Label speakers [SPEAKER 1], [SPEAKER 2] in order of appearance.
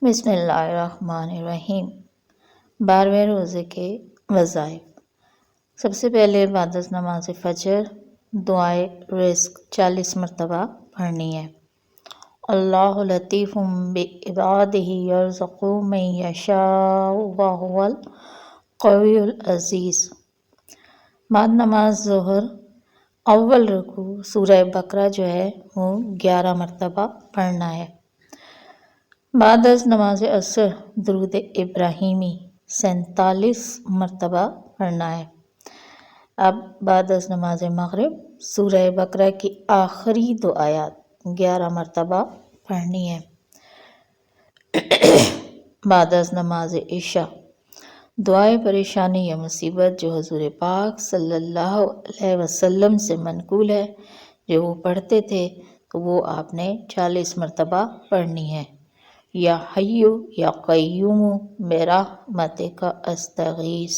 [SPEAKER 1] بسم اللہ الرحمن الرحیم۔ 12ویں روزے کے وظائف۔ سب سے پہلے بعد از نماز فجر دعائے رزق 40 مرتبہ پڑھنی ہے۔ اللہ لطیف بعبادہ یرزق من یشاء وہو القوی العزیز۔ بعد نماز ظہر اول رکوع سورہ بقرہ جو ہے وہ 11 مرتبہ پڑھنا ہے۔ بعد از نماز عصر درود ابراہیمی 47 مرتبہ پڑھنا ہے۔ اب بعد از نماز مغرب سورہ بقرہ کی آخری 2 آیات 11 مرتبہ پڑھنی ہے۔ بعد از نماز عشاء دعائے پریشانی یا مصیبت جو حضور پاک صلی اللہ علیہ وسلم سے منقول ہے، جو وہ پڑھتے تھے تو وہ آپ نے 40 مرتبہ پڑھنی ہے۔ یا حیو یا قیوم برحمتک استغیث۔